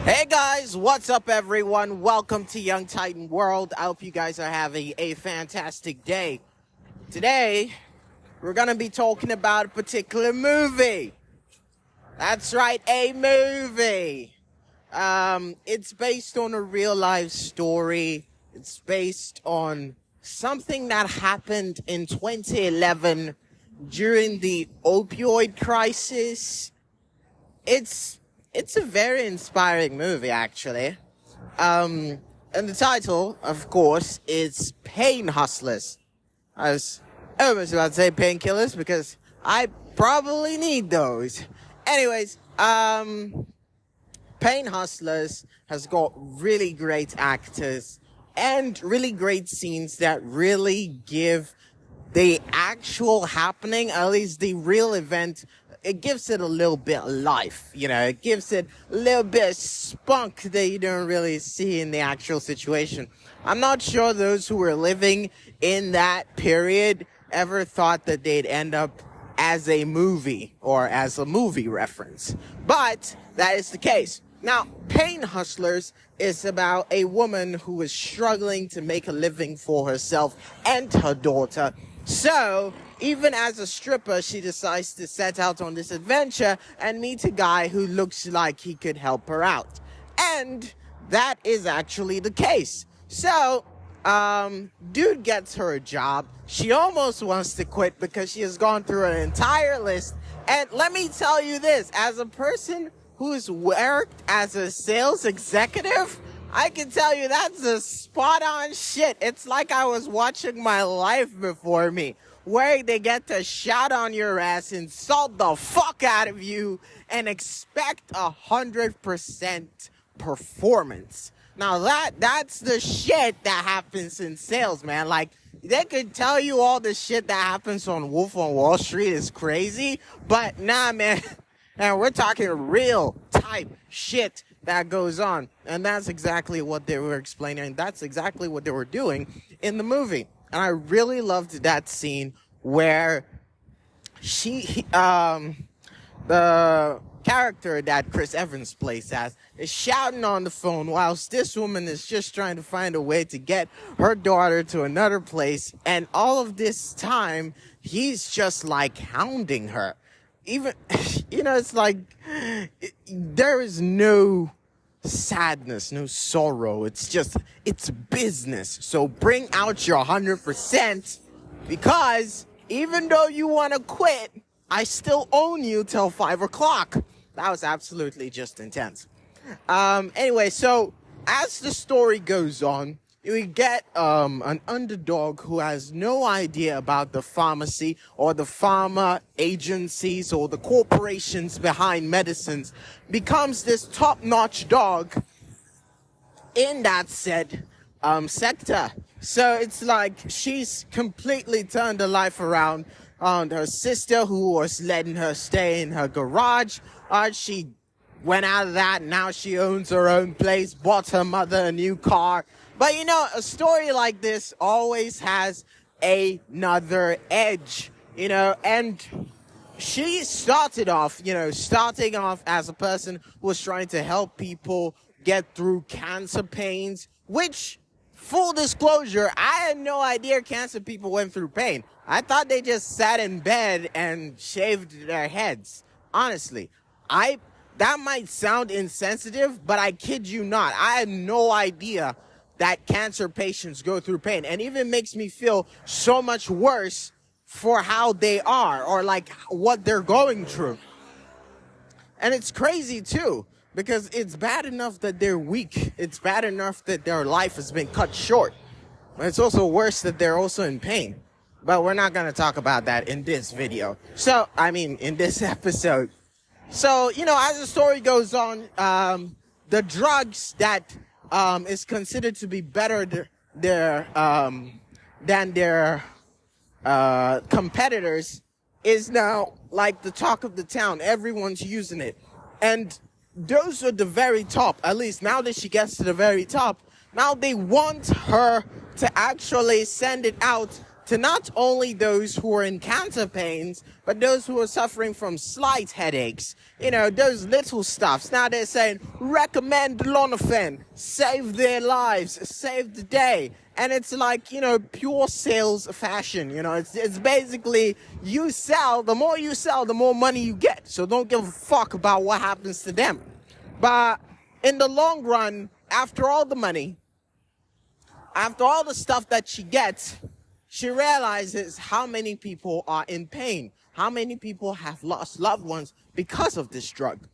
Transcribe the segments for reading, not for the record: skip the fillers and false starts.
Hey guys, what's up everyone? Welcome to Young Titan World. I hope you guys are having a fantastic day. Today, we're gonna be talking about a particular movie. That's right, a movie. It's based on a real life story. It's based on something that happened in 2011 during the opioid crisis. It's a very inspiring movie, actually. And the title, of course, is Pain Hustlers. I was almost about to say painkillers because I probably need those. Anyways, Pain Hustlers has got really great actors and really great scenes that really give the actual happening, at least the real event, it gives it a little bit of life, it gives it a little bit of spunk that you don't really see in the actual situation. I'm not sure those who were living in that period ever thought that they'd end up as a movie or as a movie reference, but that is the case. Now, Pain Hustlers is about a woman who is struggling to make a living for herself and her daughter. So, even as a stripper, she decides to set out on this adventure and meet a guy who looks like he could help her out. And that is actually the case. So, dude gets her a job. She almost wants to quit because she has gone through an entire list. And let me tell you this, as a person who's worked as a sales executive, I can tell you that's a spot on shit. It's like I was watching my life before me, where they get to shout on your ass, insult the fuck out of you, and expect 100% performance. Now that's the shit that happens in sales, man. Like, they could tell you all the shit that happens on Wolf on Wall Street is crazy, but nah, man. And we're talking real type shit that goes on. And that's exactly what they were explaining. And that's exactly what they were doing in the movie. And I really loved that scene where the character that Chris Evans plays as is shouting on the phone whilst this woman is just trying to find a way to get her daughter to another place. And all of this time, he's just like hounding her. Even, it's like, there is no sadness, no sorrow. It's business. So bring out your 100% because even though you want to quit, I still own you till 5 o'clock. That was absolutely just intense. Anyway, so as the story goes on, we get an underdog who has no idea about the pharmacy or the pharma agencies or the corporations behind medicines, becomes this top-notch dog in that said sector. So it's like she's completely turned her life around. Her sister, who was letting her stay in her garage, she went out of that. Now she owns her own place, bought her mother a new car. But a story like this always has another edge, and she starting off as a person who was trying to help people get through cancer pains, which, full disclosure, I had no idea cancer people went through pain. I thought they just sat in bed and shaved their heads. Honestly, that might sound insensitive, but I kid you not, I had no idea that cancer patients go through pain, and even makes me feel so much worse for how they are or like what they're going through. And it's crazy too, because it's bad enough that they're weak. It's bad enough that their life has been cut short. But it's also worse that they're also in pain. But we're not going to talk about that in this video. In this episode. So, as the story goes on, the drugs that is considered to be better than their competitors is now like the talk of the town. Everyone's using it. And those are the very top. At least now that she gets to the very top, now they want her to actually send it out to not only those who are in cancer pains, but those who are suffering from slight headaches. Those little stuffs. Now they're saying, recommend Lonofen, save their lives, save the day. And it's like, pure sales fashion. It's basically, you sell, the more you sell, the more money you get. So don't give a fuck about what happens to them. But in the long run, after all the money, after all the stuff that she gets, she realizes how many people are in pain, how many people have lost loved ones because of this drug.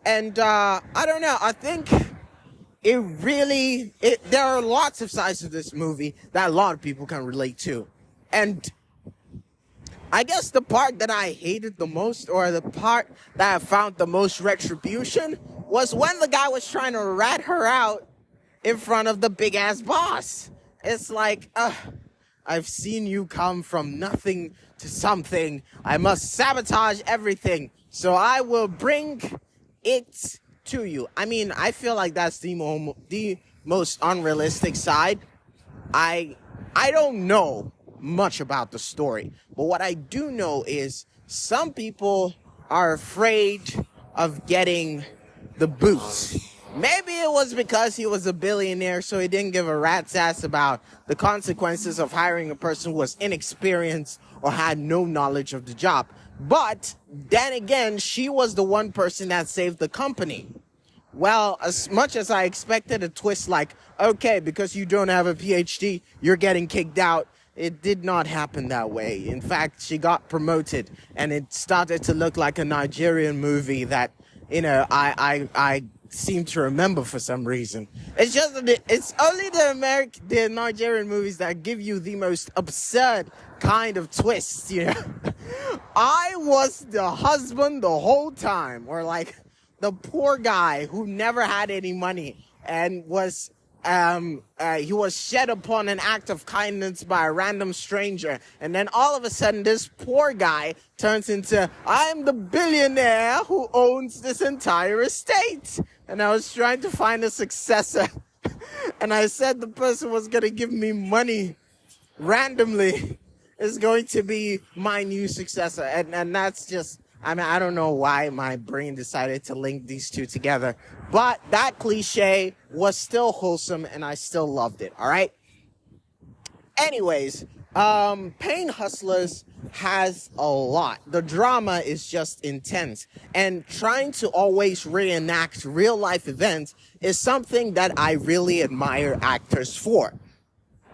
And I don't know, I think there are lots of sides to this movie that a lot of people can relate to. And I guess the part that I hated the most, or the part that I found the most retribution, was when the guy was trying to rat her out in front of the big ass boss. It's like, I've seen you come from nothing to something. I must sabotage everything, so I will bring it to you. I mean, I feel like that's the most unrealistic side. I don't know much about the story, but what I do know is some people are afraid of getting the boots. Maybe it was because he was a billionaire, so he didn't give a rat's ass about the consequences of hiring a person who was inexperienced or had no knowledge of the job. But then again, she was the one person that saved the company. Well, as much as I expected a twist like, okay, because you don't have a PhD, you're getting kicked out, it did not happen that way. In fact, she got promoted, and it started to look like a Nigerian movie that, I seem to remember for some reason. It's just that it's only the Nigerian movies that give you the most absurd kind of twists, I was the husband the whole time, or like the poor guy who never had any money and was he was shed upon an act of kindness by a random stranger, and then all of a sudden this poor guy turns into, I'm the billionaire who owns this entire estate. And I was trying to find a successor, and I said the person was going to give me money randomly is going to be my new successor. And that's just, I don't know why my brain decided to link these two together, but that cliche was still wholesome and I still loved it. All right. Anyways, Pain Hustlers has a lot. The drama is just intense, and trying to always reenact real life events is something that I really admire actors for.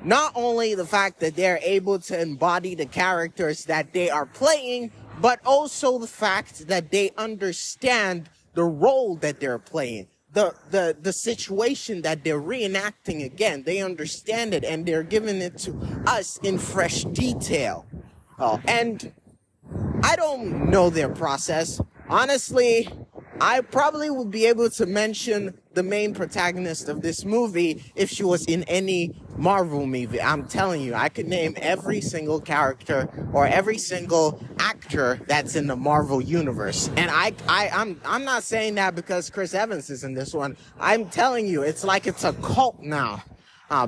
Not only the fact that they're able to embody the characters that they are playing, but also the fact that they understand the role that they're playing. The situation that they're reenacting again, they understand it, and they're giving it to us in fresh detail. And I don't know their process. Honestly, I probably would be able to mention the main protagonist of this movie if she was in any Marvel movie. I'm telling you, I could name every single character or every single actor that's in the Marvel universe. And I'm not saying that because Chris Evans is in this one. I'm telling you, it's like it's a cult now.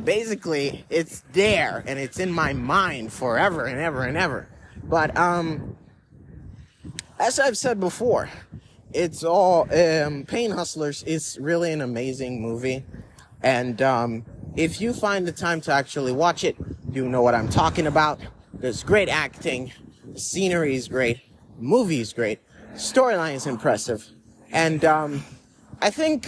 Basically, it's there and it's in my mind forever and ever and ever. But as I've said before, it's all Pain Hustlers is really an amazing movie, and if you find the time to actually watch it, you know what I'm talking about. There's great acting, the scenery is great, the movie is great, the storyline is impressive, and I think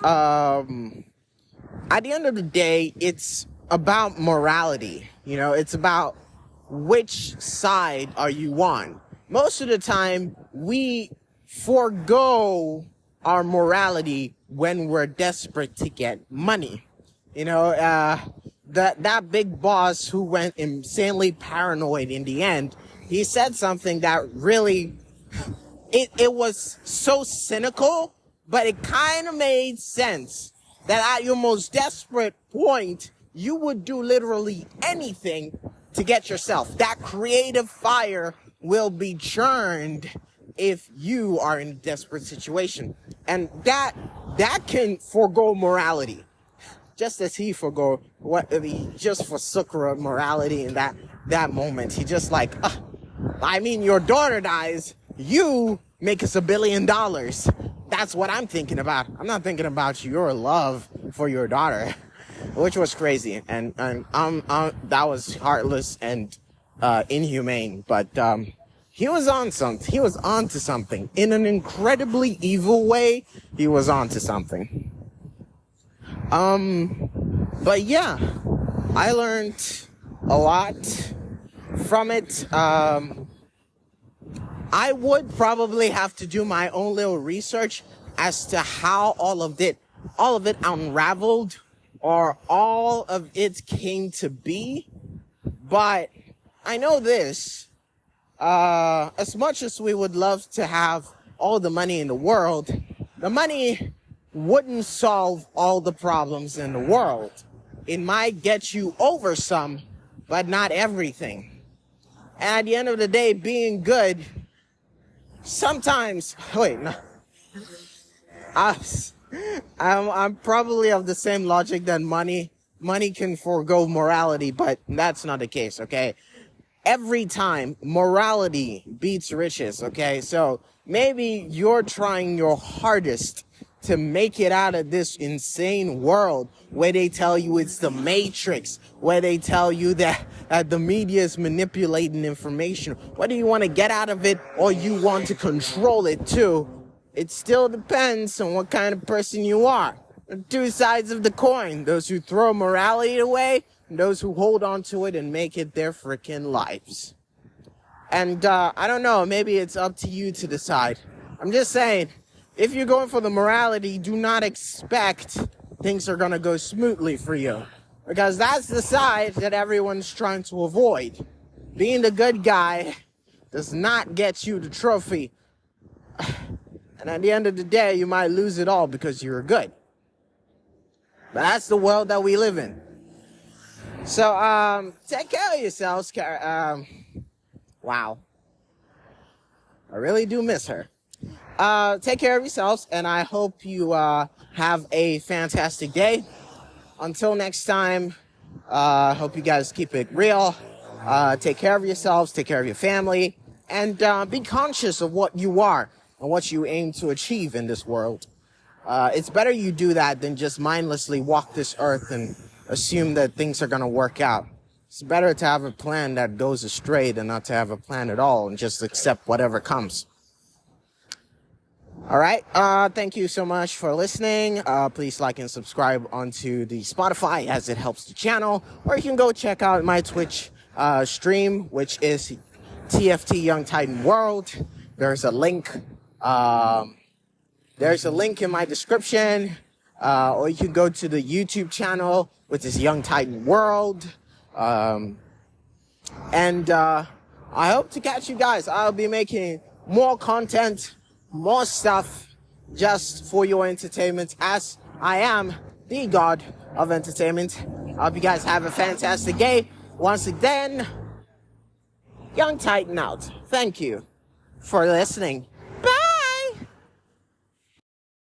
at the end of the day, it's about morality. It's about which side are you on. Most of the time, we forego our morality when we're desperate to get money. That big boss who went insanely paranoid in the end, he said something that really, it was so cynical, but it kind of made sense. That at your most desperate point, you would do literally anything to get yourself. That creative fire will be churned if you are in a desperate situation. And that can forego morality. just as he just forsook morality in that moment. He just like, I mean, your daughter dies, you make us $1 billion. That's what I'm thinking about. I'm not thinking about your love for your daughter, which was crazy, and that was heartless and inhumane. But he was on something. He was onto something in an incredibly evil way. He was onto something. But yeah, I learned a lot from it. I would probably have to do my own little research as to how all of it unraveled, or all of it came to be. But I know this, as much as we would love to have all the money in the world, the money wouldn't solve all the problems in the world. It might get you over some, but not everything. And at the end of the day, being good, sometimes, I'm probably of the same logic that money can forego morality, but that's not the case, okay? Every time, morality beats riches, okay? So maybe you're trying your hardest to make it out of this insane world where they tell you it's the Matrix, where they tell you that the media is manipulating information. Whether you want to get out of it or you want to control it too, it still depends on what kind of person you are. The two sides of the coin, those who throw morality away and those who hold on to it and make it their freaking lives. And I don't know, maybe it's up to you to decide. I'm just saying, if you're going for the morality, do not expect things are going to go smoothly for you. Because that's the side that everyone's trying to avoid. Being the good guy does not get you the trophy. And at the end of the day, you might lose it all because you're good. But that's the world that we live in. So, take care of yourselves. Wow. I really do miss her. Take care of yourselves, and I hope you have a fantastic day. Until next time, hope you guys keep it real. Take care of yourselves, take care of your family, and be conscious of what you are and what you aim to achieve in this world. It's better you do that than just mindlessly walk this earth and assume that things are going to work out. It's better to have a plan that goes astray than not to have a plan at all and just accept whatever comes. All right. Thank you so much for listening. Please like and subscribe onto the Spotify as it helps the channel. Or you can go check out my Twitch stream, which is TFT Young Titan World. There's a link. There's a link in my description. Or you can go to the YouTube channel, which is Young Titan World. And I hope to catch you guys. I'll be making more content, more stuff just for your entertainment, as I am the god of entertainment. I hope you guys have a fantastic day. Once again, Young Titan out. Thank you for listening.